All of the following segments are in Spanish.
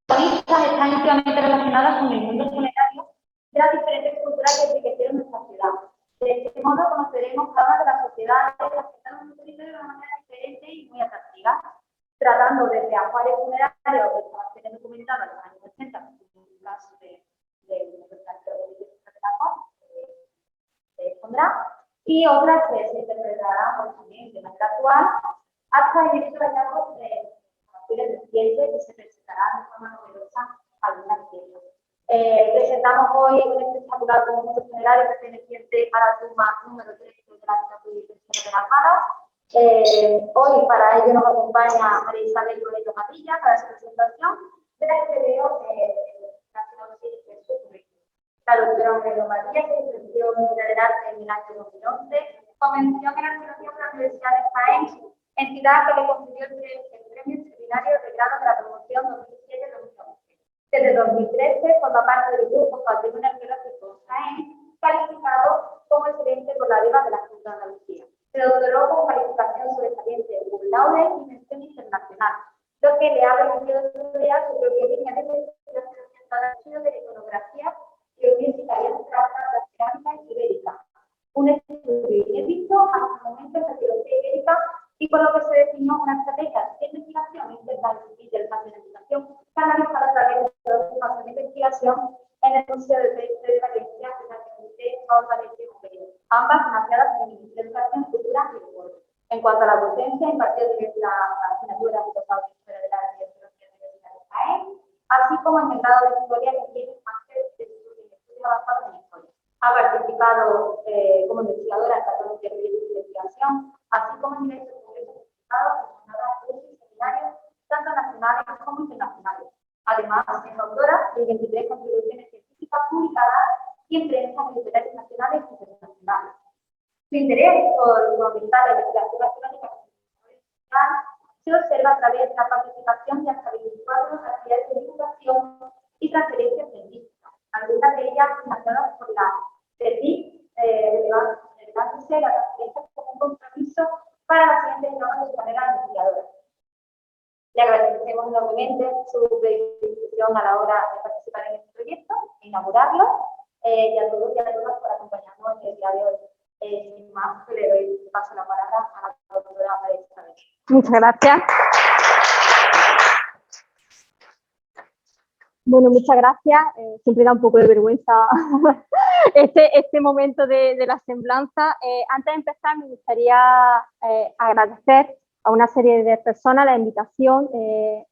Están íntimamente relacionadas con el mundo funerario de las diferentes culturas que enriquecieron nuestra ciudad. De este modo conoceremos cada una de las sociedades que afectan a nuestro territorio de una manera diferente y muy atractiva, tratando desde ajuares funerarios que estaban siendo documentados en los años 80, en el caso de y otras que se interpretarán también de manera actual hasta el inicio de hallazgos de informaciones recientes que se presentarán de forma novedosa algunas de ellas. Presentamos hoy un espectacular conjunto funerario perteneciente a la tumba número 3 de la Estatua de las Varas. Hoy para ello nos acompaña María Isabel Coelho Matilla para su presentación de la que veo la sinopsis de su currículum. La doctora Coelho Matilla se licenció en Historia del Arte en el año 2011, convenció en Arqueología por la Universidad de Jaén, entidad que le concedió el premio extraordinario de grado de la promoción 2007-2011. Desde 2013 forma parte del grupo Patrimonio Arqueológico Jaén, calificado como excelente por la DEVA de la Junta de Andalucía. Se doctoró con calificación sobresaliente en cum laude y mención internacional, lo que le ha permitido estudiar su propia línea de investigación orientada al estudio de la iconografía geográfica y abstracta de la cerámica ibérica. Un estudio inédito hasta el momento en la arqueología ibérica y con lo que se definió una estrategia de investigación e internacionalización canalizada a través de los espacios de investigación en el Museo de Valencia, ambas financiadas por el Ministerio de Educación, Cultura y Deporte. En cuanto a la docencia, impartió la asignatura de Historia del Arte y Arqueología de la Universidad de Jaén, así como en el grado de Historia que tiene máster de estudios avanzados en Historia. Ha participado como investigadora en 14 proyectos de investigación, así como en diversos congresos participados en jornadas, cursos y seminarios, tanto nacionales como internacionales. Además, es autora de 23 contribuciones científicas publicadas y en prensa literarias nacionales e internacionales. Su interés por fomentar la investigación arqueológica se observa a través de la participación de hasta 24 actividades de divulgación y transferencia científica, algunas de ellas financiadas por la CETIC, relevándose la transferencia como un compromiso para las siguientes etapas de su carrera investigadora. Le agradecemos enormemente su predisposición a la hora de participar en este proyecto, inaugurarlo, y a todos y a todas por acompañarnos en el día de hoy. Sin más, le doy paso la palabra a la doctora María Isabel. Muchas gracias. Bueno, muchas gracias. Siempre da un poco de vergüenza este momento de la semblanza. Antes de empezar, me gustaría agradecer a una serie de personas la invitación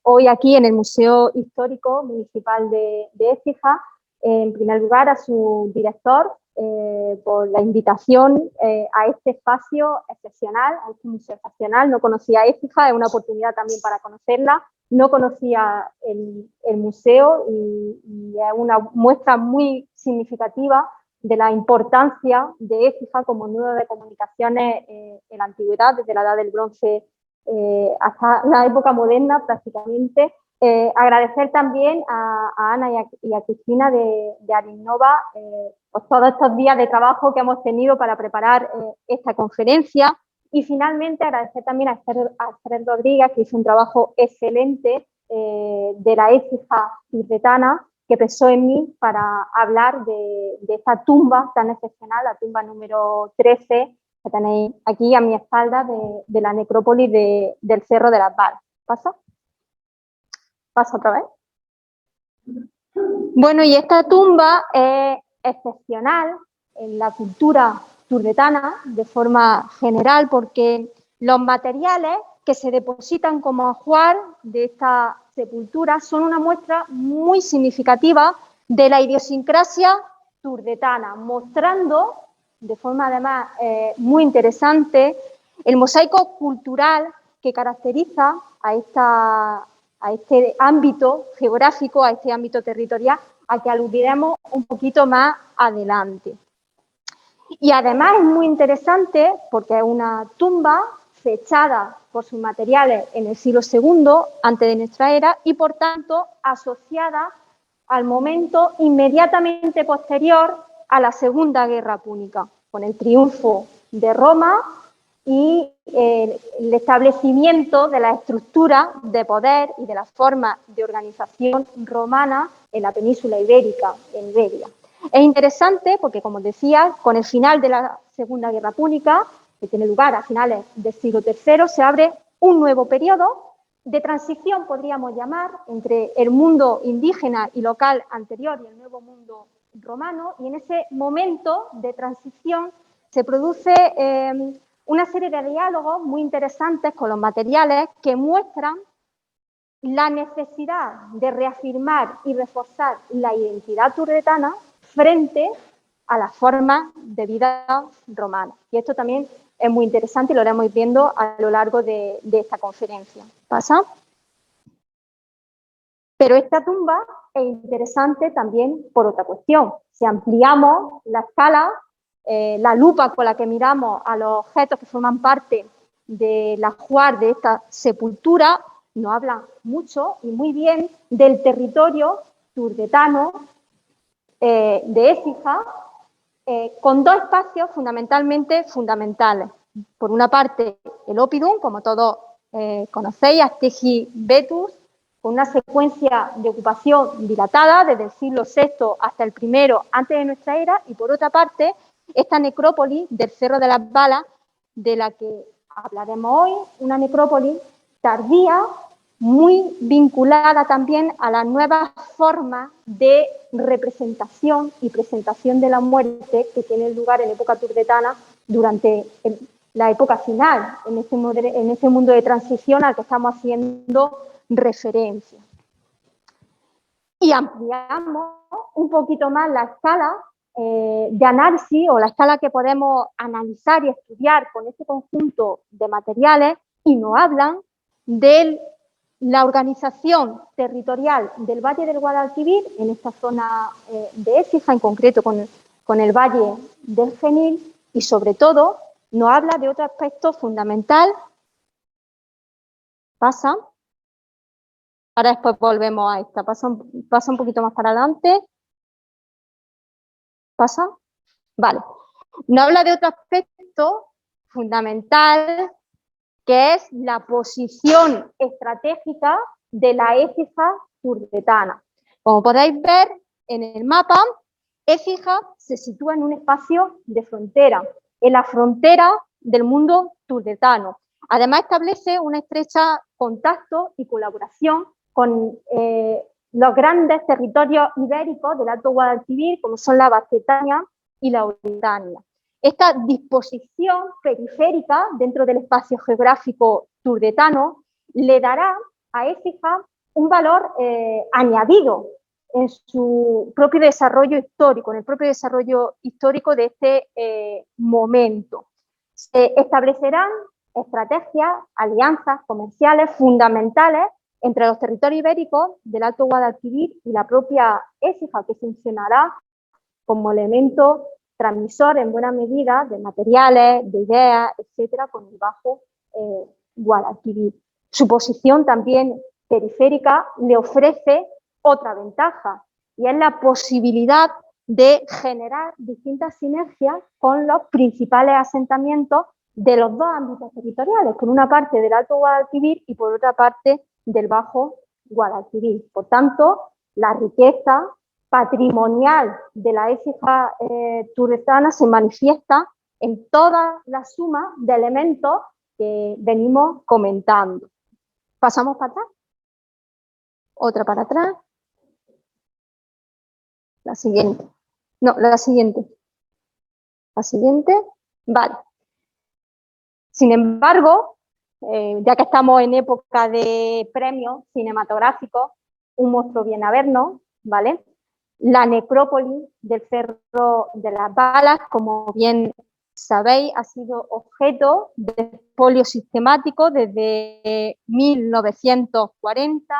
hoy aquí en el Museo Histórico Municipal de Écija. En primer lugar, a su director por la invitación a este espacio excepcional, a este museo excepcional. No conocía Écija, es una oportunidad también para conocerla. No conocía el museo y es una muestra muy significativa de la importancia de Écija como nudo de comunicaciones en la antigüedad, desde la Edad del Bronce hasta la época moderna prácticamente. Agradecer también a Ana y a Cristina de Arinnova pues todos estos días de trabajo que hemos tenido para preparar esta conferencia. Y finalmente agradecer también a Esther Rodríguez, que hizo un trabajo excelente de la Écija tibetana, que pensó en mí para hablar de esta tumba tan excepcional, la tumba número 13, que tenéis aquí a mi espalda, de la necrópolis del Cerro de las Varas. ¿Pasa? ¿Pasa otra vez? Bueno, y esta tumba es excepcional en la cultura tibetana de forma general porque los materiales que se depositan como ajuar de esta sepultura son una muestra muy significativa de la idiosincrasia tibetana, mostrando de forma además muy interesante el mosaico cultural que caracteriza a este ámbito geográfico, a este ámbito territorial, a que aludiremos un poquito más adelante. Y además es muy interesante porque es una tumba fechada por sus materiales en el siglo II antes de nuestra era y por tanto asociada al momento inmediatamente posterior a la Segunda Guerra Púnica, con el triunfo de Roma y el establecimiento de la estructura de poder y de la forma de organización romana en la península ibérica, en Iberia. Es interesante porque, como decía, con el final de la Segunda Guerra Púnica, que tiene lugar a finales del siglo III, se abre un nuevo periodo de transición, podríamos llamar, entre el mundo indígena y local anterior y el nuevo mundo romano, y en ese momento de transición se produce una serie de diálogos muy interesantes con los materiales que muestran la necesidad de reafirmar y reforzar la identidad turdetana frente a las formas de vida romanas. Y esto también es muy interesante y lo iremos viendo a lo largo de esta conferencia. ¿Pasa? Pero esta tumba es interesante también por otra cuestión. Si ampliamos la escala, la lupa con la que miramos a los objetos que forman parte de la ajuar de esta sepultura, nos habla mucho y muy bien del territorio turdetano de Écija, con dos espacios fundamentalmente fundamentales. Por una parte, el Oppidum, como todos conocéis, Astegi Vetus, con una secuencia de ocupación dilatada desde el siglo VI hasta el I antes de nuestra era, y por otra parte, esta necrópolis del Cerro de las Balas, de la que hablaremos hoy, una necrópolis tardía, muy vinculada también a las nuevas formas de representación y presentación de la muerte que tienen lugar en época turdetana durante la época final, en ese mundo de transición al que estamos haciendo referencia. Y ampliamos un poquito más la escala de análisis o la escala que podemos analizar y estudiar con este conjunto de materiales y nos hablan de la organización territorial del Valle del Guadalquivir, en esta zona de Écija, en concreto con el Valle del Genil, y sobre todo nos habla de otro aspecto fundamental. Pasa. Ahora después volvemos a esta. Pasa un poquito más para adelante. ¿Pasa? Vale. Nos habla de otro aspecto fundamental, que es la posición estratégica de la Écija turdetana. Como podéis ver en el mapa, Écija se sitúa en un espacio de frontera, en la frontera del mundo turdetano. Además, establece un estrecho contacto y colaboración con los grandes territorios ibéricos del Alto Guadalquivir, como son la Bacetania y la Oritania. Esta disposición periférica dentro del espacio geográfico turdetano le dará a Écija un valor añadido en su propio desarrollo histórico, en el propio desarrollo histórico de este momento. Se establecerán estrategias, alianzas comerciales fundamentales entre los territorios ibéricos del Alto Guadalquivir y la propia Écija, que funcionará como elemento transmisor en buena medida de materiales, de ideas, etcétera, con el Bajo Guadalquivir. Su posición también periférica le ofrece otra ventaja, y es la posibilidad de generar distintas sinergias con los principales asentamientos de los dos ámbitos territoriales, por una parte del Alto Guadalquivir y por otra parte del Bajo Guadalquivir. Por tanto, la riqueza patrimonial de la Écija turdetana se manifiesta en toda la suma de elementos que venimos comentando. ¿Pasamos para atrás? Otra para atrás. La siguiente. No, la siguiente. La siguiente. Vale. Sin embargo, ya que estamos en época de premios cinematográficos, Un monstruo viene a vernos, ¿vale? La necrópolis del Cerro de las Balas, como bien sabéis, ha sido objeto de expolio sistemático desde 1940,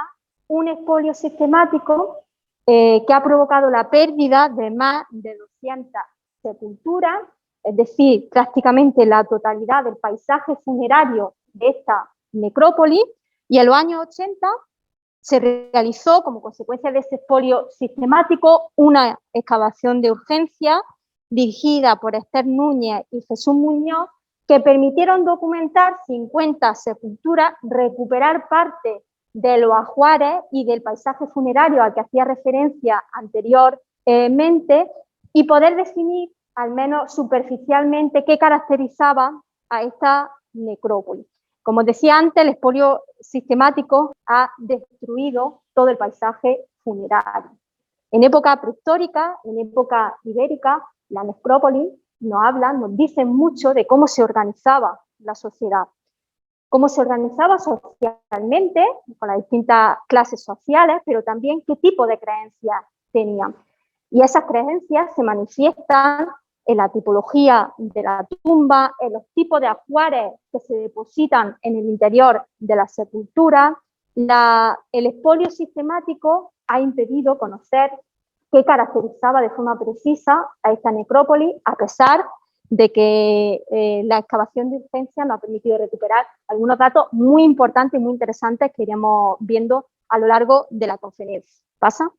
un expolio sistemático que ha provocado la pérdida de más de 200 sepulturas, es decir, prácticamente la totalidad del paisaje funerario de esta necrópolis, y en los años 80 se realizó, como consecuencia de ese expolio sistemático, una excavación de urgencia dirigida por Esther Núñez y Jesús Muñoz, que permitieron documentar 50 sepulturas, recuperar parte de los ajuares y del paisaje funerario al que hacía referencia anteriormente y poder definir, al menos superficialmente, qué caracterizaba a esta necrópolis. Como os decía antes, el expolio sistemático ha destruido todo el paisaje funerario. En época prehistórica, en época ibérica, la necrópolis nos dicen mucho de cómo se organizaba la sociedad, cómo se organizaba socialmente, con las distintas clases sociales, pero también qué tipo de creencias tenían. Y esas creencias se manifiestan en la tipología de la tumba, en los tipos de ajuares que se depositan en el interior de la sepultura. El expolio sistemático ha impedido conocer qué caracterizaba de forma precisa a esta necrópolis, a pesar de que la excavación de urgencia nos ha permitido recuperar algunos datos muy importantes y muy interesantes que iremos viendo a lo largo de la conferencia. ¿Pasa?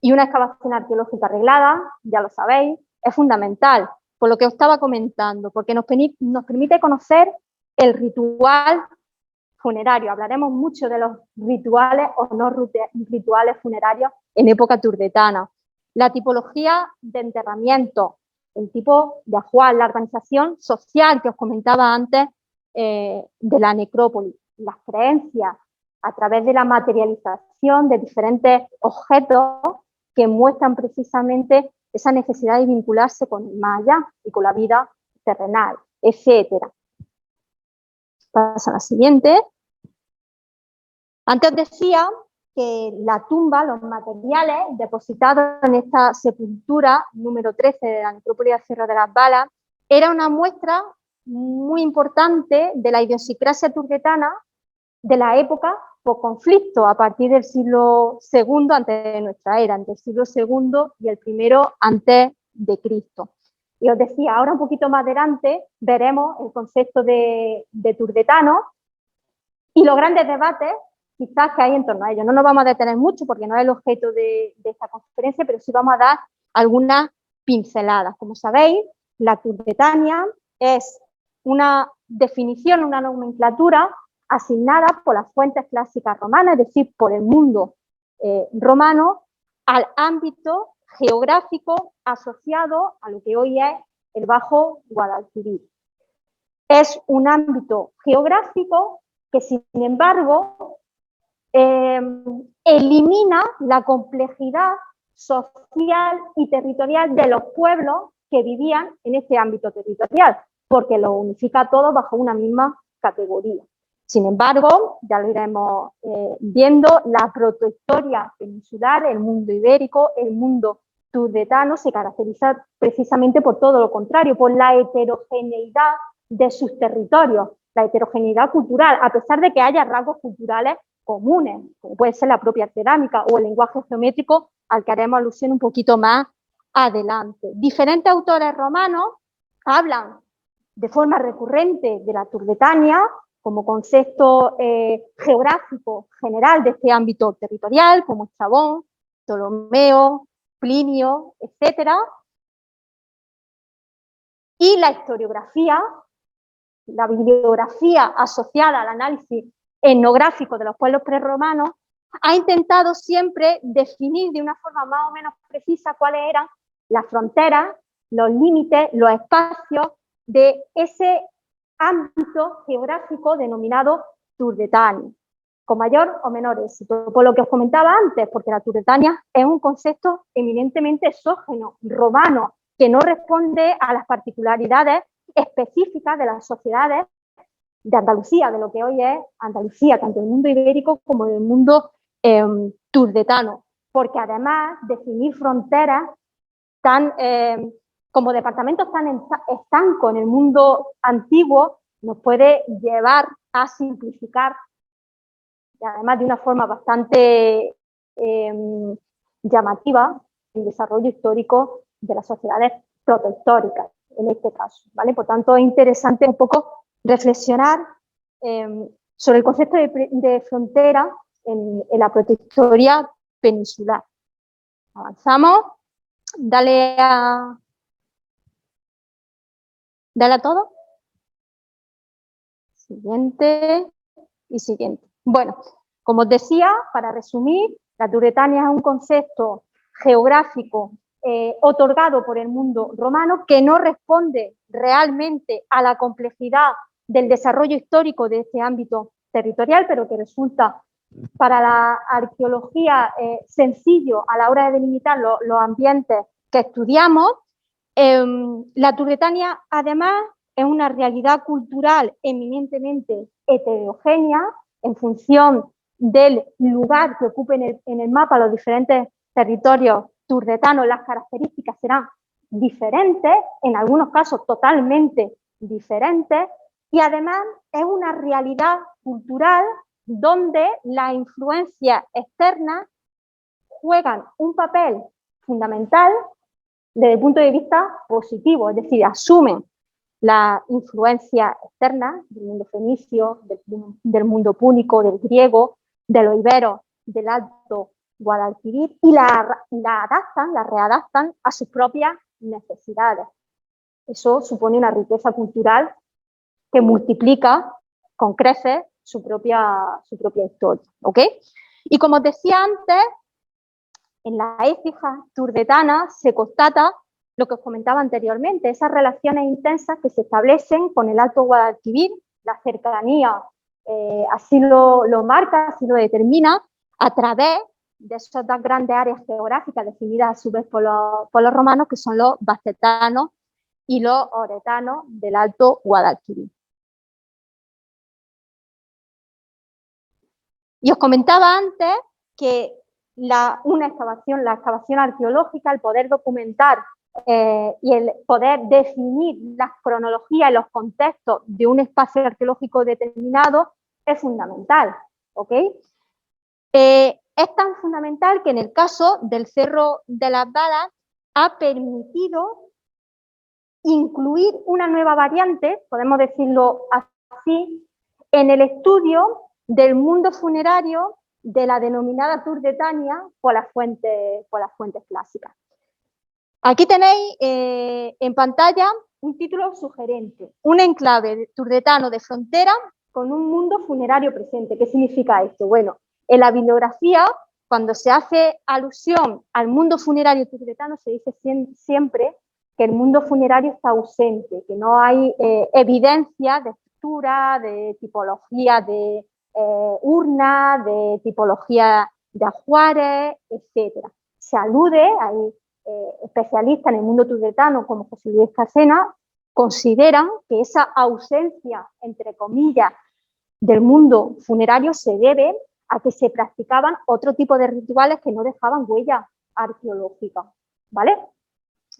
Y una excavación arqueológica arreglada, ya lo sabéis, es fundamental, por lo que os estaba comentando, porque nos permite conocer el ritual funerario. Hablaremos mucho de los rituales o no rituales funerarios en época turdetana. La tipología de enterramiento, el tipo de ajuar, la organización social que os comentaba antes de la necrópolis, las creencias a través de la materialización de diferentes objetos que muestran precisamente esa necesidad de vincularse con el más allá y con la vida terrenal, etcétera. Pasa a la siguiente. Antes decía que la tumba, los materiales depositados en esta sepultura número 13 de la necrópolis de Cerro de las Balas, era una muestra muy importante de la idiosincrasia turdetana de la época posconflicto, a partir del siglo II antes de nuestra era, entre el siglo II y el primero antes de Cristo. Y os decía, ahora un poquito más adelante veremos el concepto de turdetano y los grandes debates quizás que hay en torno a ello. No nos vamos a detener mucho porque no es el objeto de esta conferencia, pero sí vamos a dar algunas pinceladas. Como sabéis, la turdetania es una definición, una nomenclatura asignada por las fuentes clásicas romanas, es decir, por el mundo romano, al ámbito geográfico asociado a lo que hoy es el Bajo Guadalquivir. Es un ámbito geográfico que, sin embargo, elimina la complejidad social y territorial de los pueblos que vivían en este ámbito territorial, porque lo unifica todo bajo una misma categoría. Sin embargo, ya lo iremos viendo, la protohistoria peninsular, el mundo ibérico, el mundo turdetano se caracteriza precisamente por todo lo contrario, por la heterogeneidad de sus territorios, la heterogeneidad cultural, a pesar de que haya rasgos culturales comunes, como puede ser la propia cerámica o el lenguaje geométrico, al que haremos alusión un poquito más adelante. Diferentes autores romanos hablan de forma recurrente de la turdetania como concepto geográfico general de este ámbito territorial, como Estrabón, Ptolomeo, Plinio, etc. Y la historiografía, la bibliografía asociada al análisis etnográfico de los pueblos prerromanos, ha intentado siempre definir de una forma más o menos precisa cuáles eran las fronteras, los límites, los espacios de ese ámbito geográfico denominado turdetania, con mayor o menor éxito. Por lo que os comentaba antes, porque la turdetania es un concepto eminentemente exógeno, romano, que no responde a las particularidades específicas de las sociedades de Andalucía, de lo que hoy es Andalucía, tanto en el mundo ibérico como en el mundo turdetano, porque además definir fronteras tan como departamentos tan estancos en el mundo antiguo nos puede llevar a simplificar, y además de una forma bastante llamativa, el desarrollo histórico de las sociedades protohistóricas, en este caso, ¿vale? Por tanto, es interesante un poco reflexionar sobre el concepto de frontera en la protohistoria peninsular. Avanzamos. Dale Dale a todo. Siguiente y siguiente. Bueno, como os decía, para resumir, la Turdetania es un concepto geográfico otorgado por el mundo romano que no responde realmente a la complejidad del desarrollo histórico de este ámbito territorial, pero que resulta para la arqueología sencillo a la hora de delimitar los ambientes que estudiamos. La Turdetania, además, es una realidad cultural eminentemente heterogénea en función del lugar que ocupen en el mapa los diferentes territorios turdetanos. Las características serán diferentes, en algunos casos totalmente diferentes, y además es una realidad cultural donde las influencias externas juegan un papel fundamental desde el punto de vista positivo, es decir, asumen la influencia externa del mundo fenicio, del mundo púnico, del griego, de los iberos, del Alto Guadalquivir, y la readaptan a sus propias necesidades. Eso supone una riqueza cultural que multiplica con creces su propia historia, ¿ok? Y como os decía antes, en la écija turdetana se constata lo que os comentaba anteriormente, esas relaciones intensas que se establecen con el Alto Guadalquivir, la cercanía, así lo marca, así lo determina, a través de esas dos grandes áreas geográficas definidas a su vez por los romanos, que son los bascetanos y los oretanos del Alto Guadalquivir. Y os comentaba antes que la excavación arqueológica, el poder documentar y el poder definir las cronologías y los contextos de un espacio arqueológico determinado es fundamental, ¿ok? Es tan fundamental que en el caso del Cerro de las Balas ha permitido incluir una nueva variante, podemos decirlo así, en el estudio del mundo funerario de la denominada Turdetania por las fuentes clásicas. Aquí tenéis en pantalla un título sugerente, un enclave turdetano de frontera con un mundo funerario presente. ¿Qué significa esto? Bueno, en la bibliografía, cuando se hace alusión al mundo funerario turdetano, se dice siempre que el mundo funerario está ausente, que no hay evidencia de estructura, de tipología de urna, de tipología de ajuares, etc. Se alude, hay especialistas en el mundo turdetano como José Luis Casena, consideran que esa ausencia, entre comillas, del mundo funerario se debe a que se practicaban otro tipo de rituales que no dejaban huella arqueológica, ¿vale?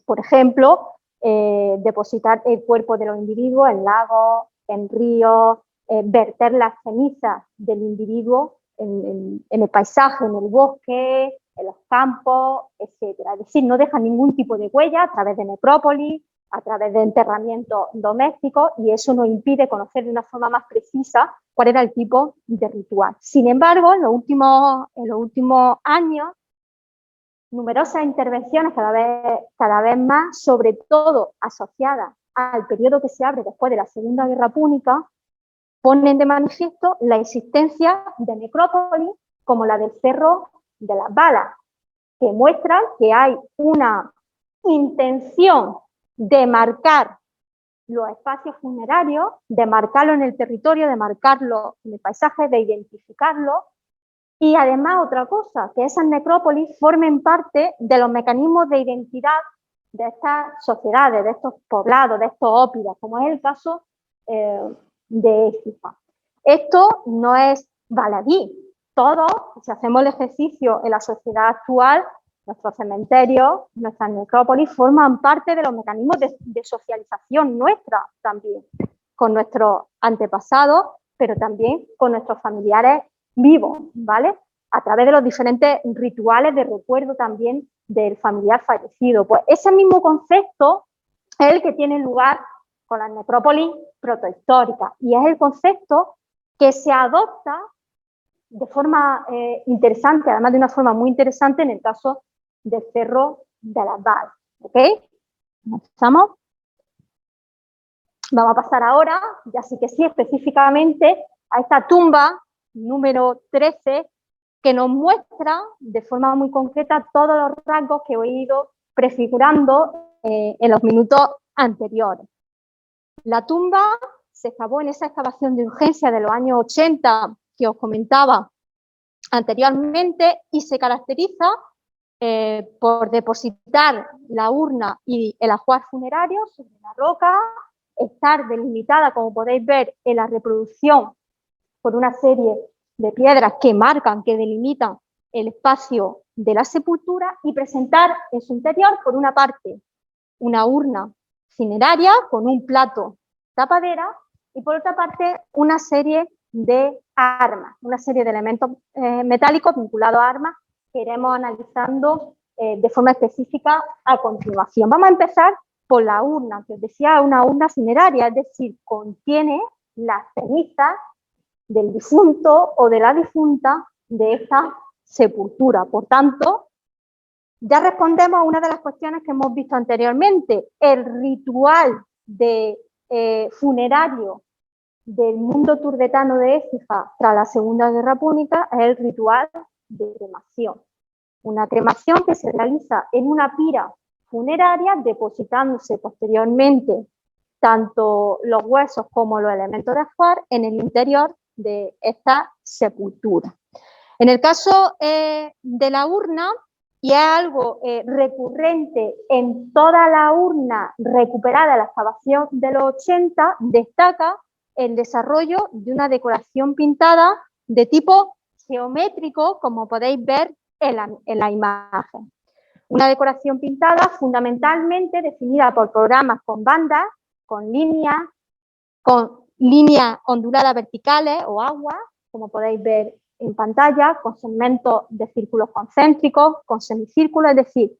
Por ejemplo, depositar el cuerpo de los individuos en lagos, en ríos, verter las cenizas del individuo en el paisaje, en el bosque, en los campos, etcétera. Es decir, no deja ningún tipo de huella a través de necrópolis, a través de enterramientos domésticos, y eso nos impide conocer de una forma más precisa cuál era el tipo de ritual. Sin embargo, en los últimos años, numerosas intervenciones cada vez más, sobre todo asociadas al periodo que se abre después de la Segunda Guerra Púnica, ponen de manifiesto la existencia de necrópolis como la del Cerro de las Balas, que muestran que hay una intención de marcar los espacios funerarios, de marcarlo en el territorio, de marcarlo en el paisaje, de identificarlo. Y además otra cosa, que esas necrópolis formen parte de los mecanismos de identidad de estas sociedades, de estos poblados, de estos ópidas, como es el caso de Écija. Esto no es baladí. Todos, si hacemos el ejercicio en la sociedad actual, nuestros cementerios, nuestras necrópolis forman parte de los mecanismos de socialización nuestra también, con nuestros antepasados, pero también con nuestros familiares vivos, ¿vale? A través de los diferentes rituales de recuerdo también del familiar fallecido. Pues ese mismo concepto es el que tiene lugar con las necrópolis protohistóricas, y es el concepto que se adopta de forma interesante, además de una forma muy interesante, en el caso del Cerro de las Balas. ¿Ok? ¿Estamos? Vamos a pasar ahora, ya sí que sí, específicamente a esta tumba número 13, que nos muestra de forma muy concreta todos los rasgos que he ido prefigurando en los minutos anteriores. La tumba se excavó en esa excavación de urgencia de los años 80 que os comentaba anteriormente y se caracteriza por depositar la urna y el ajuar funerario sobre la roca, estar delimitada, como podéis ver en la reproducción, por una serie de piedras que marcan, que delimitan el espacio de la sepultura y presentar en su interior, por una parte, una urna cineraria con un plato tapadera y por otra parte una serie de armas, una serie de elementos metálicos vinculados a armas que iremos analizando de forma específica a continuación. Vamos a empezar por la urna, que os decía, una urna cineraria, es decir, contiene las cenizas del difunto o de la difunta de esta sepultura. Por tanto, ya respondemos a una de las cuestiones que hemos visto anteriormente. El ritual funerario del mundo turdetano de Écija tras la Segunda Guerra Púnica es el ritual de cremación. Una cremación que se realiza en una pira funeraria, depositándose posteriormente tanto los huesos como los elementos de ajuar en el interior de esta sepultura. En el caso de la urna, y es algo recurrente en toda la urna recuperada en la excavación de los 80, destaca el desarrollo de una decoración pintada de tipo geométrico, como podéis ver en la imagen. Una decoración pintada fundamentalmente definida por programas con bandas, con líneas onduladas verticales o aguas, como podéis ver en pantalla, con segmentos de círculos concéntricos, con semicírculos, es decir,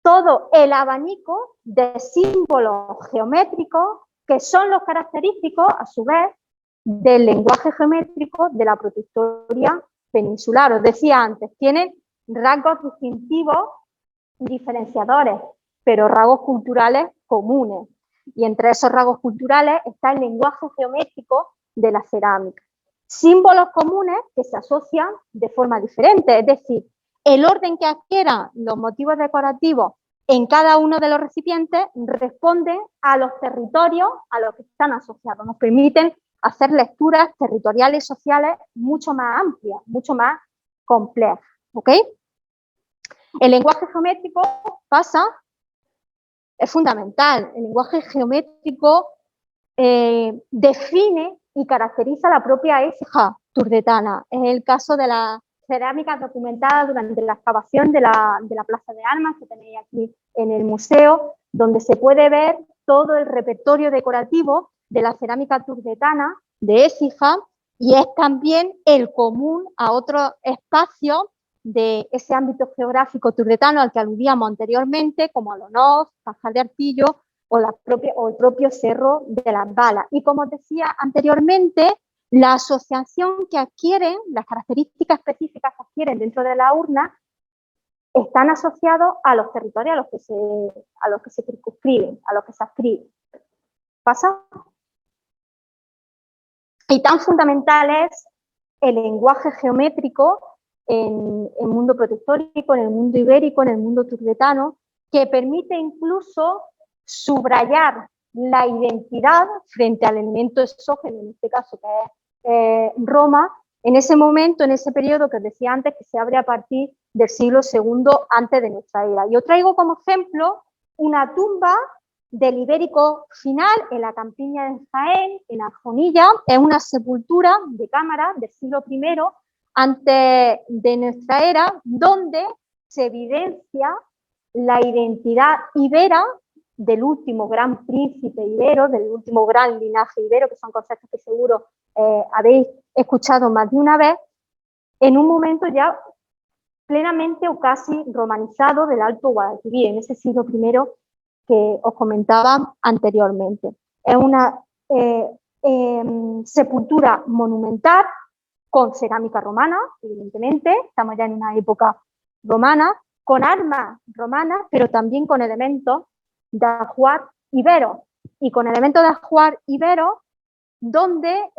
todo el abanico de símbolos geométricos que son los característicos, a su vez, del lenguaje geométrico de la protohistoria peninsular. Os decía antes, tienen rasgos distintivos diferenciadores, pero rasgos culturales comunes. Y entre esos rasgos culturales está el lenguaje geométrico de la cerámica. Símbolos comunes que se asocian de forma diferente, es decir, el orden que adquieran los motivos decorativos en cada uno de los recipientes responde a los territorios a los que están asociados. Nos permiten hacer lecturas territoriales y sociales mucho más amplias, mucho más complejas. ¿Ok? El lenguaje geométrico es fundamental. El lenguaje geométrico define y caracteriza la propia Écija turdetana. Es el caso de las cerámicas documentadas durante la excavación de la Plaza de Armas que tenéis aquí en el museo, donde se puede ver todo el repertorio decorativo de la cerámica turdetana de Écija y es también el común a otros espacios de ese ámbito geográfico turdetano al que aludíamos anteriormente, como Alonoz, Pajar de Artillo o el propio Cerro de las Balas. Y como os decía anteriormente, la asociación que adquieren, las características específicas que adquieren dentro de la urna, están asociados a los territorios a los que se circunscriben, a los que se adscriben. ¿Pasa? Y tan fundamental es el lenguaje geométrico en el mundo protohistórico, en el mundo ibérico, en el mundo turdetano, que permite incluso subrayar la identidad frente al elemento exógeno, en este caso que es Roma, en ese momento, en ese periodo que os decía antes, que se abre a partir del siglo II antes de nuestra era. Yo traigo como ejemplo una tumba del Ibérico final en la campiña de Jaén, en Arjonilla. Es una sepultura de cámara del siglo I antes de nuestra era, donde se evidencia la identidad ibera del último gran príncipe ibero, del último gran linaje ibero, que son conceptos que seguro habéis escuchado más de una vez, en un momento ya plenamente o casi romanizado del Alto Guadalquivir, en ese siglo I que os comentaba anteriormente. Es una sepultura monumental con cerámica romana, evidentemente, estamos ya en una época romana, con armas romanas, pero también con elementos de ajuar ibero. y con elementos de ajuar ibero, donde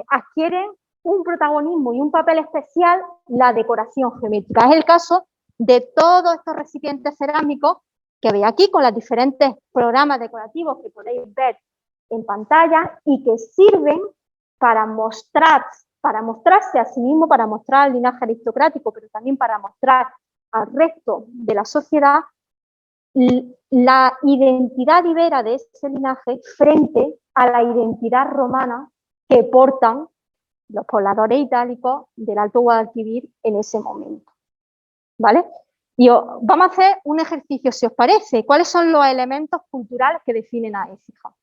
adquieren un protagonismo y un papel especial la decoración geométrica. Es el caso de todos estos recipientes cerámicos que veis aquí, con los diferentes programas decorativos que podéis ver en pantalla y que sirven para mostrarse a sí mismo, para mostrar al linaje aristocrático, pero también para mostrar al resto de la sociedad la identidad ibera de ese linaje frente a la identidad romana que portan los pobladores itálicos del Alto Guadalquivir en ese momento. ¿Vale? Y vamos a hacer un ejercicio, si os parece. ¿Cuáles son los elementos culturales que definen a Écija?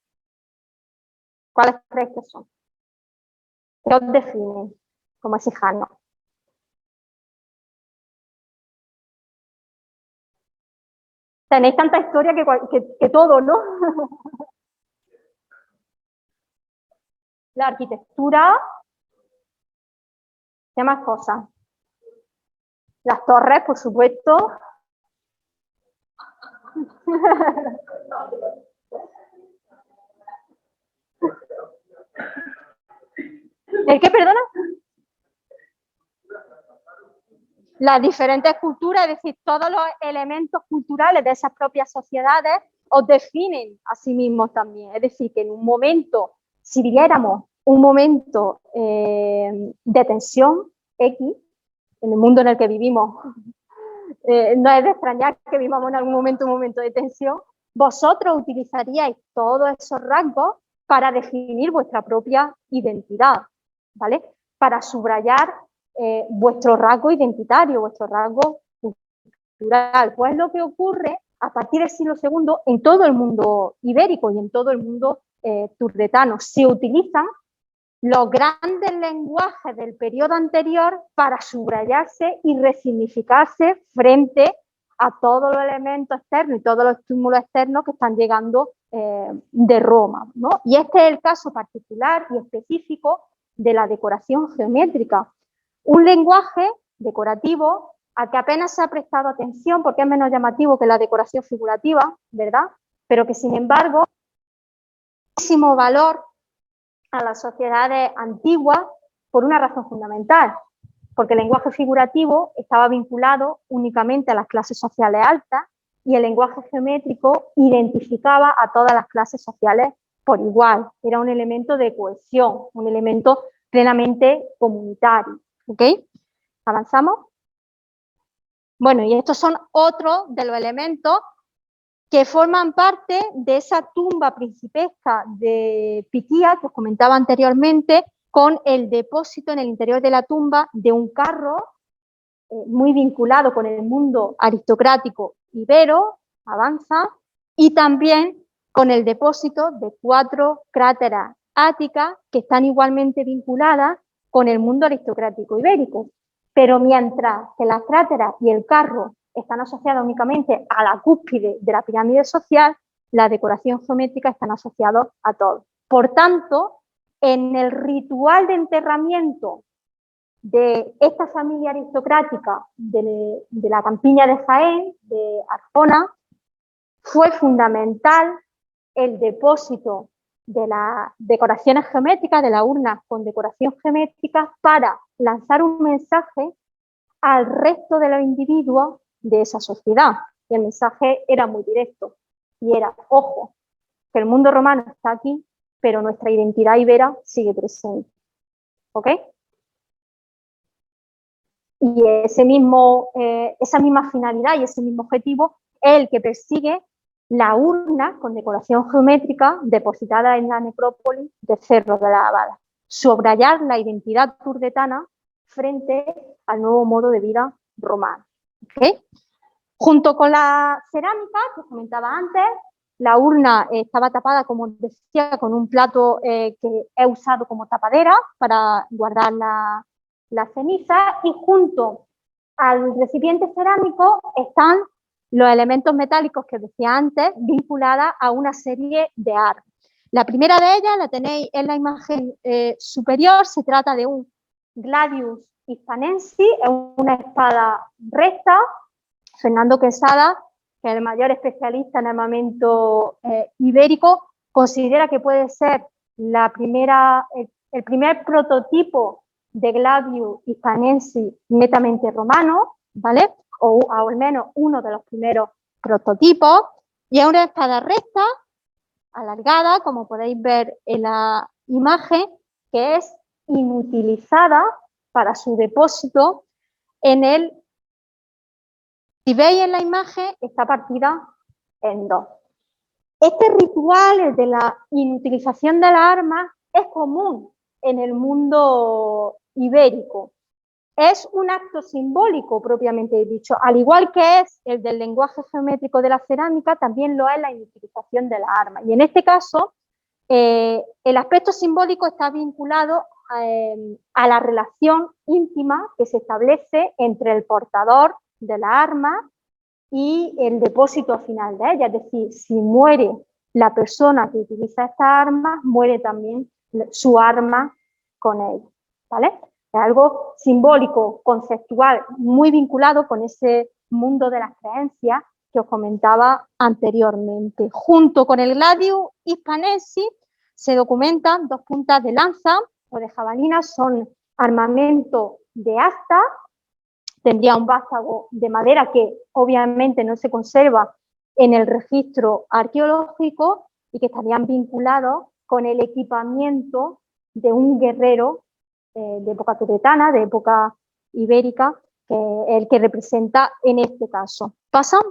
¿Cuáles creéis que son? ¿Qué os definen como écijanos? Tenéis tanta historia que todo, ¿no? La arquitectura, ¿qué más cosas? Las torres, por supuesto. ¿El qué, perdona? Las diferentes culturas, es decir, todos los elementos culturales de esas propias sociedades os definen a sí mismos también. Es decir, que en un momento, si viviéramos un momento de tensión X, en el mundo en el que vivimos, no es de extrañar que vivamos en algún momento un momento de tensión, vosotros utilizaríais todos esos rasgos para definir vuestra propia identidad, ¿vale? Para subrayar vuestro rasgo identitario, vuestro rasgo cultural. Pues lo que ocurre a partir del siglo II en todo el mundo ibérico y en todo el mundo turdetano. Se utilizan los grandes lenguajes del periodo anterior para subrayarse y resignificarse frente a todos los elementos externos y todos los estímulos externos que están llegando de Roma, ¿no? Y este es el caso particular y específico de la decoración geométrica. Un lenguaje decorativo al que apenas se ha prestado atención porque es menos llamativo que la decoración figurativa, ¿verdad? Pero que sin embargo tiene muchísimo valor a las sociedades antiguas por una razón fundamental, porque el lenguaje figurativo estaba vinculado únicamente a las clases sociales altas y el lenguaje geométrico identificaba a todas las clases sociales por igual. Era un elemento de cohesión, un elemento plenamente comunitario. ¿Ok? ¿Avanzamos? Bueno, y estos son otros de los elementos que forman parte de esa tumba principesca de Piquía que os comentaba anteriormente, con el depósito en el interior de la tumba de un carro muy vinculado con el mundo aristocrático ibero, avanza, y también con el depósito de 4 cráteras áticas que están igualmente vinculadas con el mundo aristocrático ibérico. Pero mientras que las cráteras y el carro están asociados únicamente a la cúspide de la pirámide social, la decoración geométrica están asociados a todo. Por tanto, en el ritual de enterramiento de esta familia aristocrática de la campiña de Jaén, de Arjona, fue fundamental el depósito de las decoraciones geométricas, de las urnas con decoración geométrica, para lanzar un mensaje al resto de los individuos de esa sociedad. Y el mensaje era muy directo y era: ojo, que el mundo romano está aquí, pero nuestra identidad ibera sigue presente. ¿Ok? Y esa misma finalidad y ese mismo objetivo es el que persigue la urna con decoración geométrica depositada en la necrópolis de Cerro de la Abada. Subrayar la identidad turdetana frente al nuevo modo de vida romano. ¿Okay? Junto con la cerámica que os comentaba antes, la urna estaba tapada, como decía, con un plato que he usado como tapadera para guardar la ceniza, y junto al recipiente cerámico están los elementos metálicos que decía antes, vinculadas a una serie de armas. La primera de ellas la tenéis en la imagen superior. Se trata de un gladius hispanensis, es una espada recta. Fernando Quesada, que es el mayor especialista en armamento ibérico, considera que puede ser el primer prototipo de Gladius hispanensis netamente romano, ¿vale? O al menos uno de los primeros prototipos, y es una espada recta, alargada, como podéis ver en la imagen, que es inutilizada para su depósito en el... Si veis en la imagen, está partida en dos. Este ritual de la inutilización de las armas es común en el mundo ibérico. Es un acto simbólico propiamente dicho, al igual que es el del lenguaje geométrico de la cerámica, también lo es la inutilización de las armas. Y en este caso, el aspecto simbólico está vinculado a la relación íntima que se establece entre el portador de la arma y el depósito final de ella. Es decir, si muere la persona que utiliza estas armas, muere también su arma con ella, ¿vale? Es algo simbólico, conceptual, muy vinculado con ese mundo de las creencias que os comentaba anteriormente. Junto con el Gladius hispanensis se documentan dos puntas de lanza o de jabalina, son armamento de asta, tendría un vástago de madera que obviamente no se conserva en el registro arqueológico y que estarían vinculados con el equipamiento de un guerrero de época turetana, de época ibérica, que es el que representa en este caso. Pasan.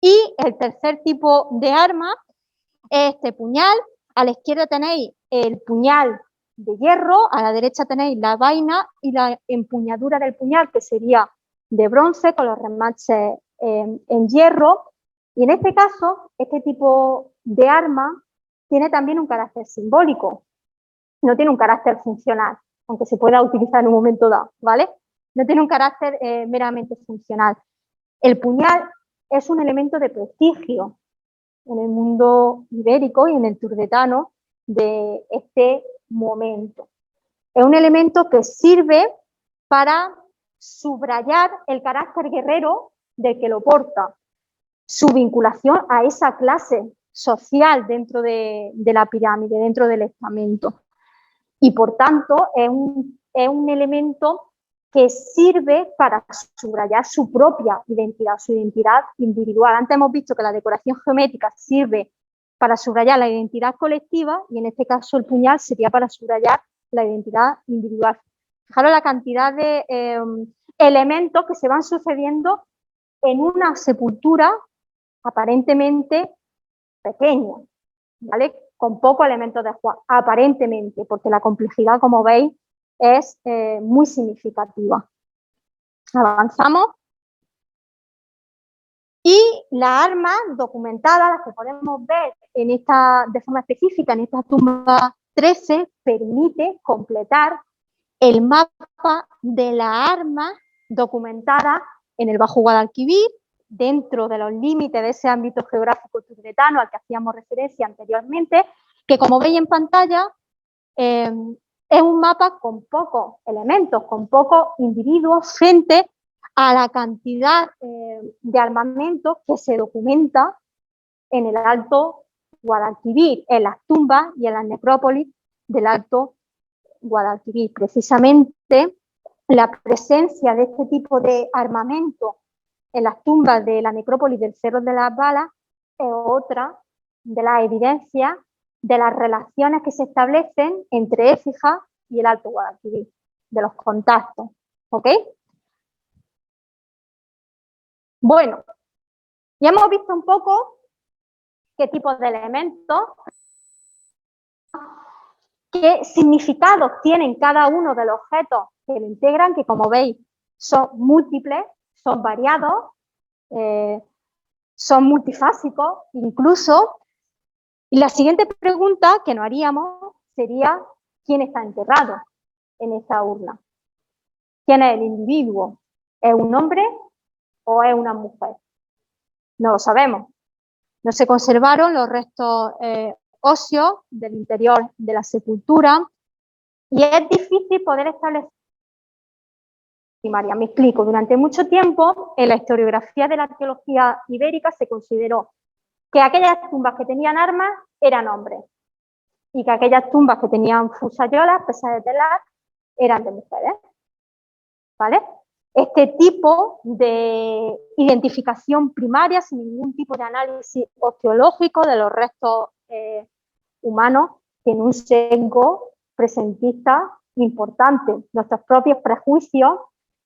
Y el tercer tipo de arma es este puñal. A la izquierda tenéis el puñal de hierro, a la derecha tenéis la vaina y la empuñadura del puñal, que sería de bronce con los remaches en hierro. Y en este caso, este tipo de arma tiene también un carácter simbólico, no tiene un carácter funcional, aunque se pueda utilizar en un momento dado, ¿vale? No tiene un carácter meramente funcional. El puñal es un elemento de prestigio en el mundo ibérico y en el turdetano de este momento. Es un elemento que sirve para subrayar el carácter guerrero del que lo porta, su vinculación a esa clase social dentro de la pirámide, dentro del estamento. Y por tanto es un elemento que sirve para subrayar su propia identidad, su identidad individual. Antes hemos visto que la decoración geométrica sirve para subrayar la identidad colectiva y en este caso el puñal sería para subrayar la identidad individual. Fijaros la cantidad de elementos que se van sucediendo en una sepultura aparentemente pequeña, ¿vale? Con pocos elementos de juego, aparentemente, porque la complejidad, como veis, es muy significativa. Avanzamos. Y las armas documentadas, las que podemos ver en esta, de forma específica en esta tumba 13, permite completar el mapa de las armas documentadas en el Bajo Guadalquivir, dentro de los límites de ese ámbito geográfico turdetano al que hacíamos referencia anteriormente, que como veis en pantalla, es un mapa con pocos elementos, con pocos individuos frente a la cantidad de armamento que se documenta en el Alto Guadalquivir, en las tumbas y en las necrópolis del Alto Guadalquivir. Precisamente la presencia de este tipo de armamento en las tumbas de la necrópolis del Cerro de las Balas es otra de las evidencias de las relaciones que se establecen entre Écija y el Alto Guadalquivir, de los contactos, ¿ok? Bueno, ya hemos visto un poco qué tipos de elementos, qué significados tienen cada uno de los objetos que lo integran, que como veis son múltiples, son variados, son multifásicos incluso. Y la siguiente pregunta que nos haríamos sería ¿quién está enterrado en esta urna? ¿Quién es el individuo? ¿Es un hombre o es una mujer? No lo sabemos. No se conservaron los restos óseos del interior de la sepultura y es difícil poder establecer primaria. Me explico. Durante mucho tiempo en la historiografía de la arqueología ibérica se consideró que aquellas tumbas que tenían armas eran hombres y que aquellas tumbas que tenían fusayolas, pesas de telar, eran de mujeres, ¿vale? Este tipo de identificación primaria, sin ningún tipo de análisis osteológico de los restos humanos, tiene un sesgo presentista importante. Nuestros propios prejuicios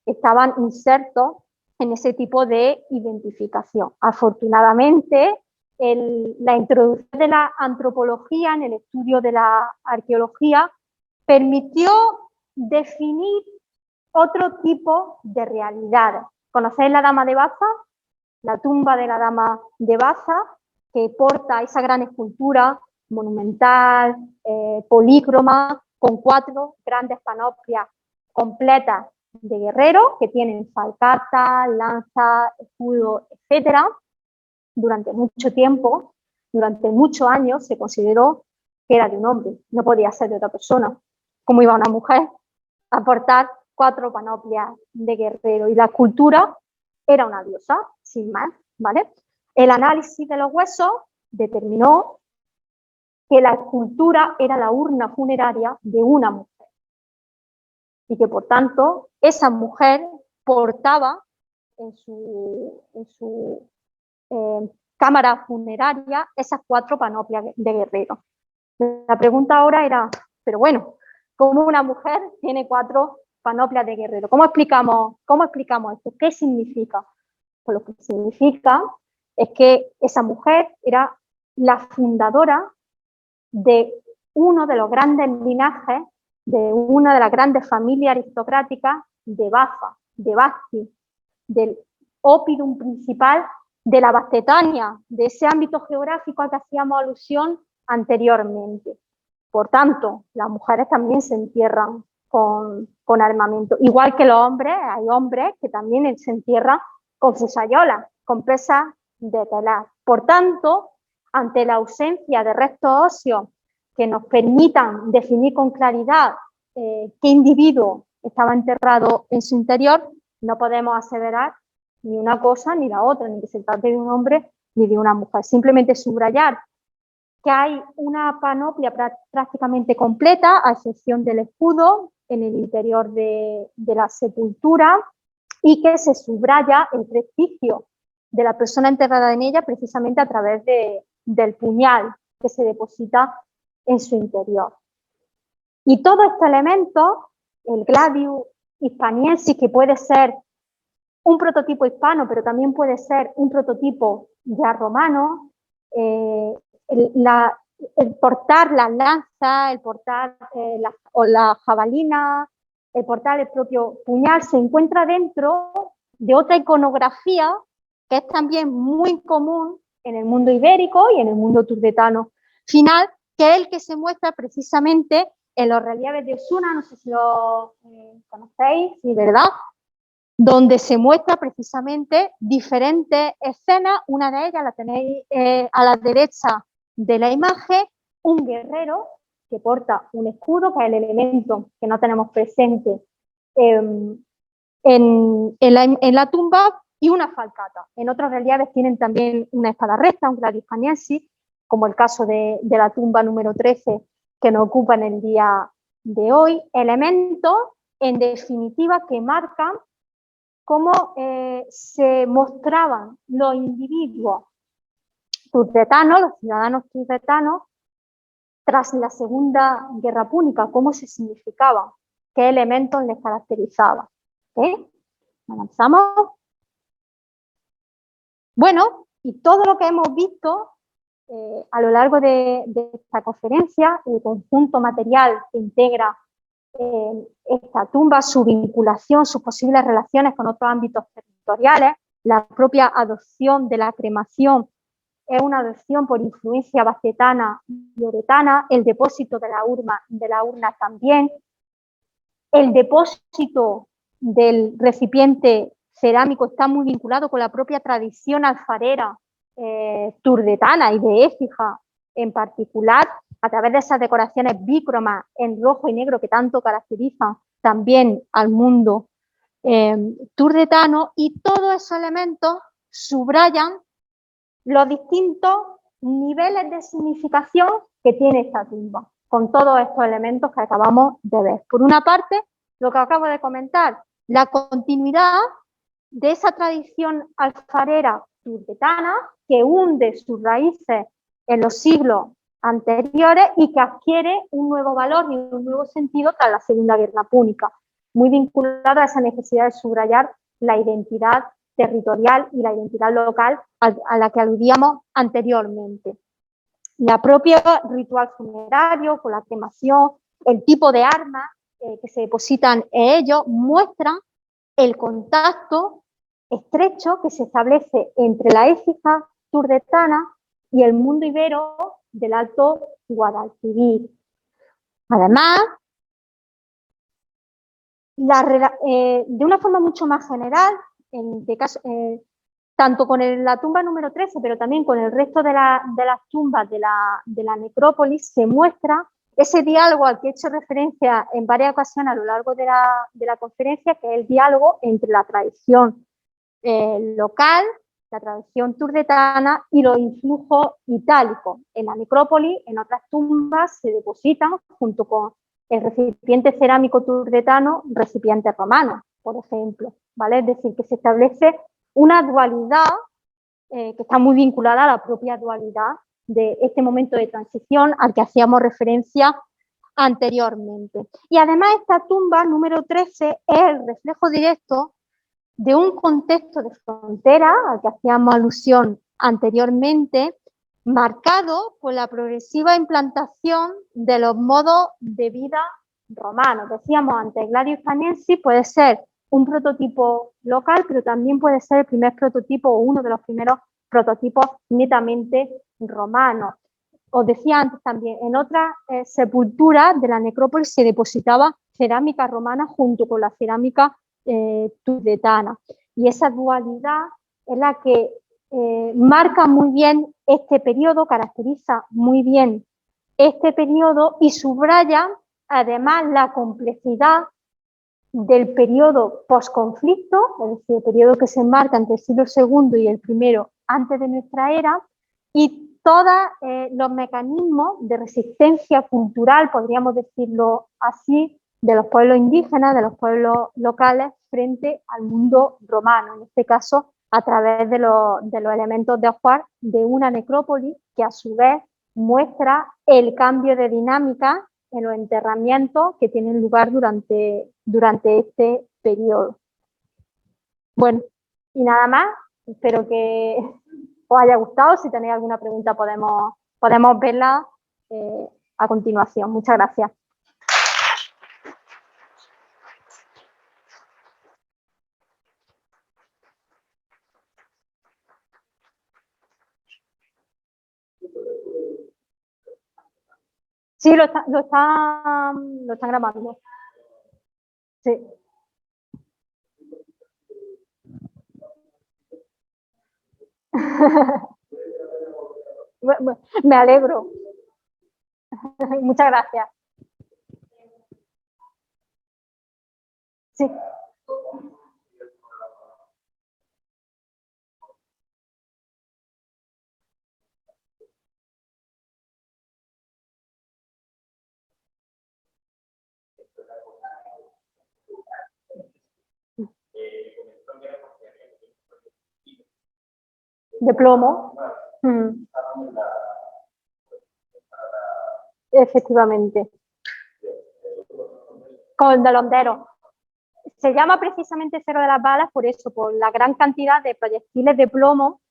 estaban insertos en ese tipo de identificación. Afortunadamente, la introducción de la antropología en el estudio de la arqueología permitió definir otro tipo de realidades. ¿Conocéis la Dama de Baza? La tumba de la Dama de Baza, que porta esa gran escultura monumental, polícroma, con 4 grandes panoplias completas de guerreros que tienen falcata, lanza, escudo, etcétera. Durante mucho tiempo, durante muchos años, se consideró que era de un hombre, no podía ser de otra persona. ¿Cómo iba una mujer a portar 4 panoplias de guerrero? Y la escultura era una diosa, sin más, ¿vale? El análisis de los huesos determinó que la escultura era la urna funeraria de una mujer y que, por tanto, esa mujer portaba en su cámara funeraria esas 4 panoplias de guerrero. La pregunta ahora era, pero bueno, ¿cómo una mujer tiene 4 panoplias de guerrero? ¿Cómo explicamos esto? ¿Qué significa? Pues lo que significa es que esa mujer era la fundadora de uno de los grandes linajes, de una de las grandes familias aristocráticas de Baza, de Basti, del oppidum principal de la Bastetania, de ese ámbito geográfico al que hacíamos alusión anteriormente. Por tanto, las mujeres también se entierran con armamento. Igual que los hombres, hay hombres que también se entierran con fusayolas, con pesas de telar. Por tanto, ante la ausencia de restos óseos que nos permitan definir con claridad qué individuo estaba enterrado en su interior, no podemos aseverar ni una cosa ni la otra, ni que se trate de un hombre ni de una mujer. Simplemente subrayar que hay una panoplia prácticamente completa, a excepción del escudo, en el interior de la sepultura, y que se subraya el prestigio de la persona enterrada en ella precisamente a través del puñal que se deposita en su interior. Y todo este elemento, el gladius hispaniensis, que puede ser un prototipo hispano, pero también puede ser un prototipo ya romano, el portar las lanzas, el portar la jabalina, el portar el propio puñal, se encuentra dentro de otra iconografía que es también muy común en el mundo ibérico y en el mundo turdetano final, que es el que se muestra precisamente en los relieves de Osuna, no sé si lo conocéis, sí, ¿verdad? Donde se muestra precisamente diferentes escenas. Una de ellas la tenéis a la derecha de la imagen, un guerrero que porta un escudo, que es el elemento que no tenemos presente en la tumba, y una falcata. En otros relieves tienen también una espada recta, un gladius hispaniensis, como el caso de la tumba número 13 que nos ocupa en el día de hoy. Elementos, en definitiva, que marcan cómo se mostraban los individuos turdetanos, los ciudadanos turdetanos, tras la Segunda Guerra Púnica, cómo se significaban, qué elementos les caracterizaban. Avanzamos. Bueno, y todo lo que hemos visto a lo largo de esta conferencia, el conjunto material que integra esta tumba, su vinculación, sus posibles relaciones con otros ámbitos territoriales, la propia adopción de la cremación es una adopción por influencia bastetana y oretana, el depósito de la urna también, el depósito del recipiente cerámico está muy vinculado con la propia tradición alfarera turdetana y de Écija en particular, a través de esas decoraciones bícromas en rojo y negro que tanto caracterizan también al mundo turdetano, y todos esos elementos subrayan los distintos niveles de significación que tiene esta tumba, con todos estos elementos que acabamos de ver. Por una parte, lo que acabo de comentar, la continuidad de esa tradición alfarera turdetana que hunde sus raíces en los siglos anteriores y que adquiere un nuevo valor y un nuevo sentido tras la Segunda Guerra Púnica, muy vinculada a esa necesidad de subrayar la identidad territorial y la identidad local a la que aludíamos anteriormente. La propia ritual funerario, con la cremación, el tipo de armas que se depositan en ellos, muestran el contacto estrecho que se establece entre la écija turdetana y el mundo ibero del Alto Guadalquivir. Además, de una forma mucho más general, tanto con la tumba número 13, pero también con el resto de las tumbas de la necrópolis, se muestra ese diálogo al que he hecho referencia en varias ocasiones a lo largo de la conferencia, que es el diálogo entre la tradición local, la tradición turdetana y los influjos itálicos. En la necrópolis, en otras tumbas, se depositan junto con el recipiente cerámico turdetano, recipientes romanos, por ejemplo, ¿vale? Es decir, que se establece una dualidad que está muy vinculada a la propia dualidad de este momento de transición al que hacíamos referencia anteriormente. Y además esta tumba número 13 es el reflejo directo de un contexto de frontera al que hacíamos alusión anteriormente, marcado por la progresiva implantación de los modos de vida romanos. Decíamos antes, Gladius Canensis puede ser un prototipo local, pero también puede ser el primer prototipo o uno de los primeros prototipos netamente romanos. Os decía antes también, en otras sepulturas de la necrópolis se depositaba cerámica romana junto con la cerámica turdetana. Y esa dualidad es la que marca muy bien este periodo, caracteriza muy bien este periodo y subraya además la complejidad del periodo posconflicto, es decir, el periodo que se enmarca entre el siglo II y el primero antes de nuestra era, y todos los mecanismos de resistencia cultural, podríamos decirlo así, de los pueblos indígenas, de los pueblos locales frente al mundo romano, en este caso a través de los elementos de ajuar de una necrópolis que a su vez muestra el cambio de dinámica en los enterramientos que tienen lugar durante este periodo. Bueno, y nada más, espero que os haya gustado. Si tenéis alguna pregunta podemos verla a continuación. Muchas gracias. Sí, lo están grabando. Sí. Me alegro. Muchas gracias. Sí. De plomo. Efectivamente. Con de Londero. Se llama precisamente Cerro de las Balas por eso, por la gran cantidad de proyectiles de plomo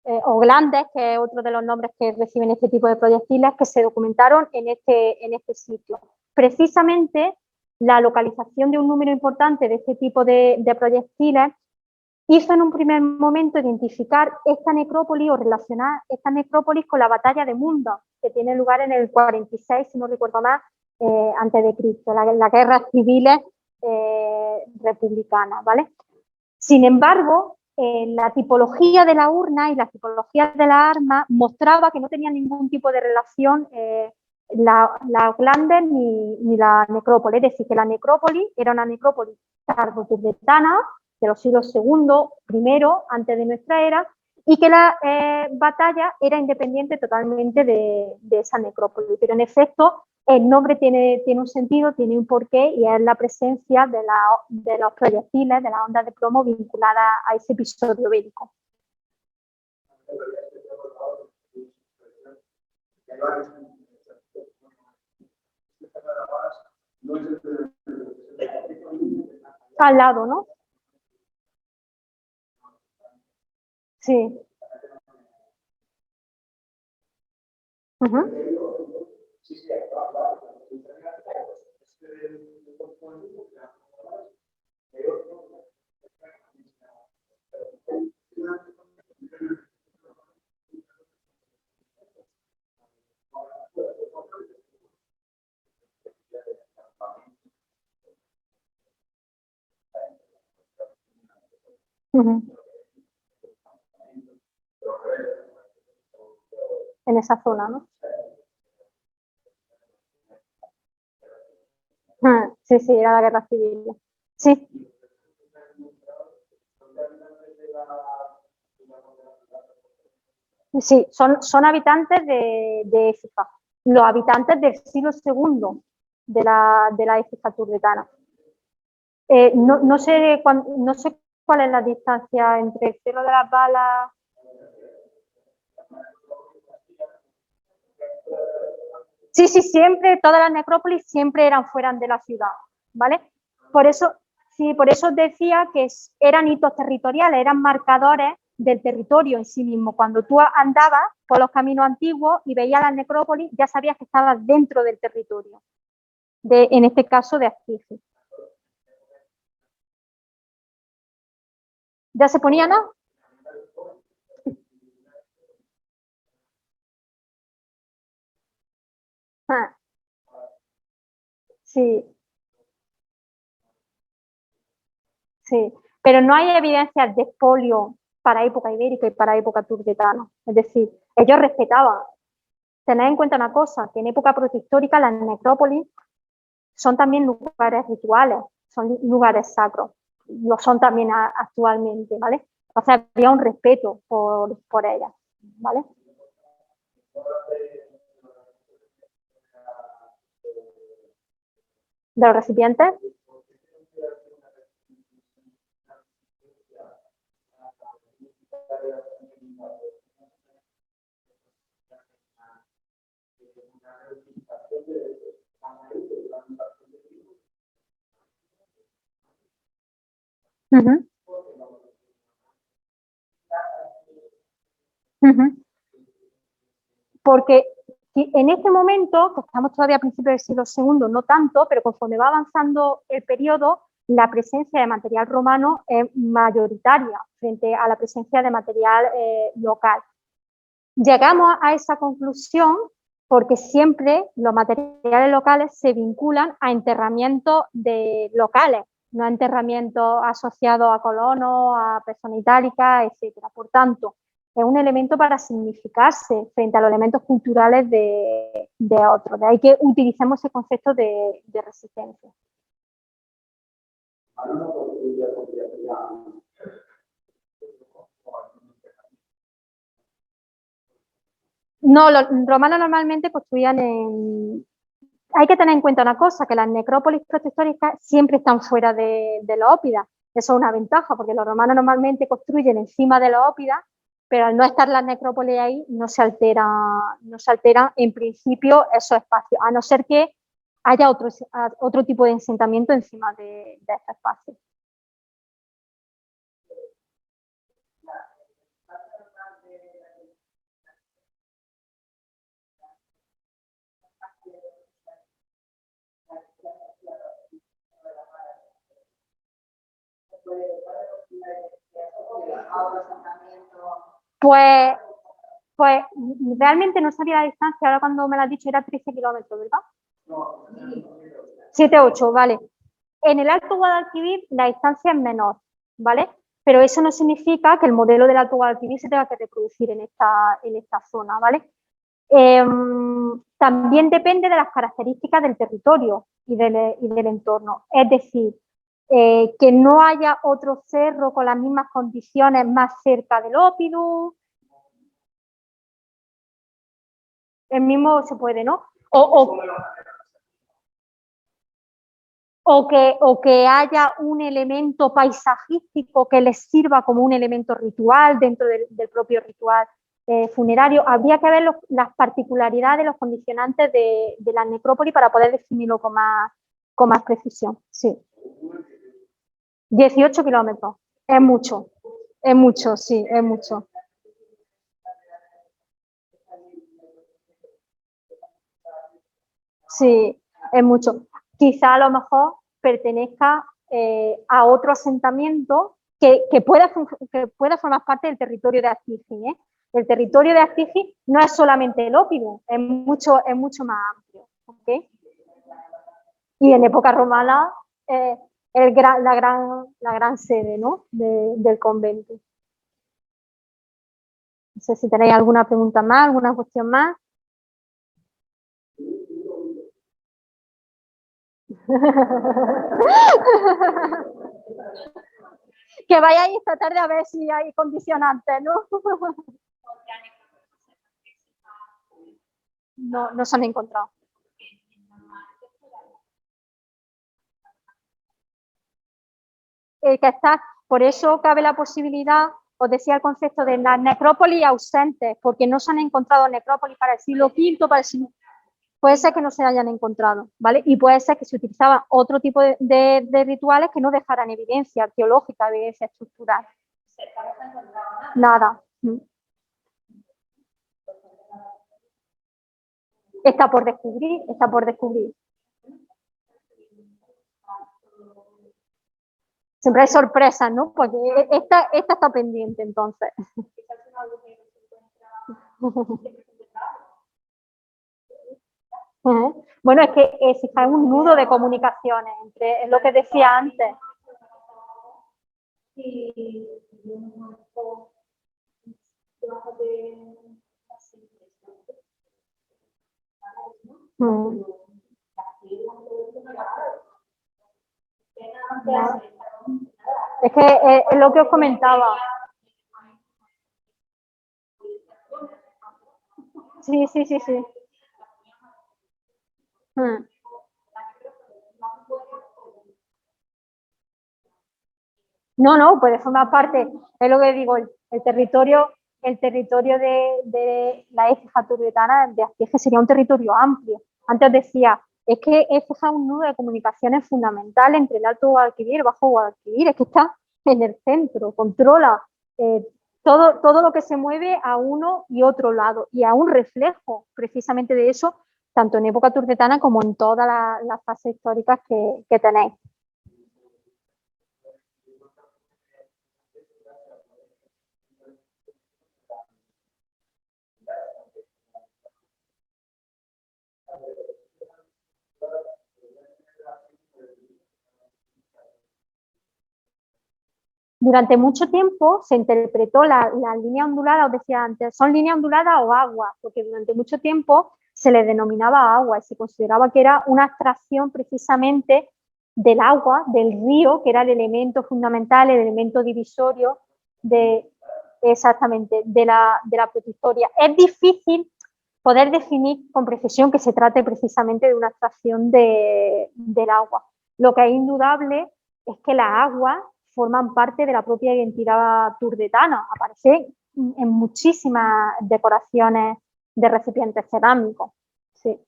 o glandes, que es otro de los nombres que reciben este tipo de proyectiles, que se documentaron en este sitio. Precisamente la localización de un número importante de este tipo de proyectiles hizo en un primer momento identificar esta necrópolis o relacionar esta necrópolis con la batalla de Munda, que tiene lugar en el 46, si no recuerdo más, antes de Cristo, la guerra civil republicana, ¿vale? Sin embargo, la tipología de la urna y la tipología de la arma mostraba que no tenía ningún tipo de relación la Glandes ni la necrópolis, es decir, que la necrópolis era una necrópolis tardoturdetana de los siglos II, primero, antes de nuestra era, y que la batalla era independiente totalmente de esa necrópolis. Pero en efecto, el nombre tiene un sentido, tiene un porqué, y es la presencia de los proyectiles, de las ondas de plomo vinculadas a ese episodio bélico. Al lado, ¿no? Sí. En esa zona, ¿no? Sí, sí, era la guerra civil. Sí. Sí, son habitantes de Écija, los habitantes del siglo II de la Écija turdetana. No sé cuál es la distancia entre el Cerro de las Balas. Sí, sí, siempre, todas las necrópolis siempre eran fuera de la ciudad, ¿vale? Por eso, sí, por eso os decía que eran hitos territoriales, eran marcadores del territorio en sí mismo. Cuando tú andabas por los caminos antiguos y veías las necrópolis, ya sabías que estabas dentro del territorio, en este caso de Asquiji. ¿Ya se ponía, no? Ah, sí, sí, pero no hay evidencias de expolio para época ibérica y para época turdetana. Es decir, ellos respetaban. Tened en cuenta una cosa, que en época protohistórica las necrópolis son también lugares rituales, son lugares sacros, lo son también actualmente, ¿vale? O sea, había un respeto por ellas, ¿vale? De los recipientes. Uh -huh. Uh -huh. Porque en este momento, que estamos todavía a principios del siglo II, no tanto, pero conforme va avanzando el periodo, la presencia de material romano es mayoritaria frente a la presencia de material local. Llegamos a esa conclusión porque siempre los materiales locales se vinculan a enterramientos locales, no a enterramientos asociados a colonos, a personas itálicas, etc. Por tanto, es un elemento para significarse frente a los elementos culturales de otros. De ahí que utilicemos ese concepto de resistencia. No, los romanos normalmente construían en... Hay que tener en cuenta una cosa, que las necrópolis protostóricas siempre están fuera de los ópidas. Eso es una ventaja, porque los romanos normalmente construyen encima de los ópidas, pero al no estar las necrópolis ahí, no se alteran en principio esos espacios, a no ser que haya otro tipo de asentamiento encima de estos espacios. Pues realmente no sabía la distancia, ahora cuando me lo has dicho era 13 kilómetros, ¿verdad? 7, 8, vale. En el Alto Guadalquivir la distancia es menor, ¿vale? Pero eso no significa que el modelo del Alto Guadalquivir se tenga que reproducir en esta zona, ¿vale? También depende de las características del territorio y del entorno. Es decir, que no haya otro cerro con las mismas condiciones más cerca del Ópidum, El mismo se puede, ¿no? O que haya un elemento paisajístico que les sirva como un elemento ritual dentro del propio ritual funerario. Habría que ver las particularidades, los condicionantes de la necrópolis para poder definirlo con más precisión. Sí. 18 kilómetros. Es mucho, sí, es mucho. Sí, es mucho. Quizá a lo mejor pertenezca a otro asentamiento que pueda formar parte del territorio de Actifi, ¿eh? El territorio de Actifi no es solamente el ópimo, es mucho más amplio. ¿Okay? Y en época romana la gran sede, ¿no? del convento. No sé si tenéis alguna pregunta más, alguna cuestión más. Que vayáis esta tarde a ver si hay condicionantes, ¿no? No se han encontrado. Que está, por eso cabe la posibilidad, os decía el concepto de las necrópolis ausentes, porque no se han encontrado necrópolis para el siglo V, para el siglo... Puede ser que no se hayan encontrado, ¿vale? Y puede ser que se utilizaban otro tipo de rituales que no dejaran evidencia arqueológica, evidencia estructural. Nada. Está por descubrir, está por descubrir. Siempre hay sorpresas, ¿no? Porque esta está pendiente, entonces. Bueno, es que existe un nudo de comunicaciones entre es lo que decía antes. Es que es lo que os comentaba. Sí. No, puede formar parte, es lo que digo, el territorio de la Écija turdetana de Astiages sería un territorio amplio. Antes decía, es que Écija es un nudo de comunicaciones fundamental entre el Alto Guadalquivir y el Bajo Guadalquivir, es que está en el centro, controla todo lo que se mueve a uno y otro lado, y a un reflejo precisamente de eso, tanto en época turdetana como en todas las fases históricas que tenéis. Durante mucho tiempo se interpretó la línea ondulada, os decía antes, son línea ondulada o agua, porque durante mucho tiempo se le denominaba agua y se consideraba que era una abstracción precisamente del agua, del río, que era el elemento fundamental, el elemento divisorio exactamente de la protohistoria. Es difícil poder definir con precisión que se trate precisamente de una abstracción del agua. Lo que es indudable es que las aguas forman parte de la propia identidad turdetana, aparecen en muchísimas decoraciones de recipientes cerámicos. Sí.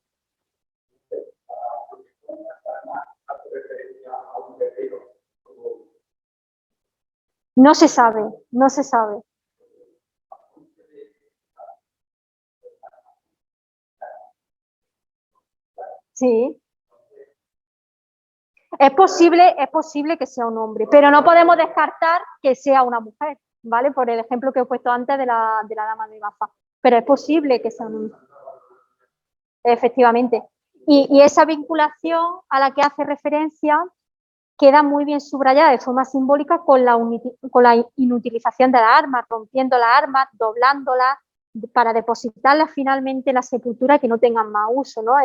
No se sabe. Sí. Es posible que sea un hombre, pero no podemos descartar que sea una mujer, ¿vale? Por el ejemplo que he puesto antes de la dama de gafas. Pero es posible que sea un hombre. Efectivamente. Y esa vinculación a la que hace referencia queda muy bien subrayada de forma simbólica con la inutilización de las armas, rompiendo las armas, doblándolas para depositarlas finalmente en la sepultura que no tengan más uso, ¿no?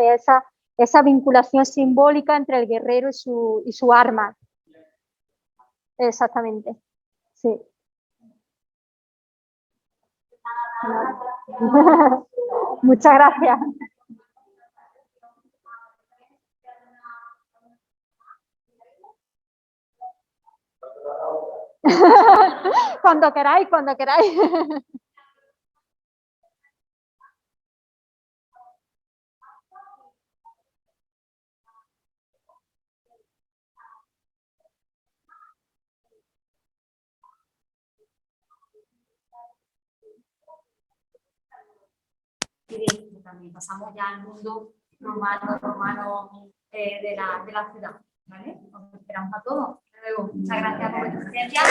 Esa vinculación simbólica entre el guerrero y su arma. Exactamente, sí. Muchas gracias. Cuando queráis, cuando queráis. Y también pasamos ya al mundo romano de la ciudad, ¿vale? Os esperamos a todos. Luego, muchas gracias por vuestra presencia.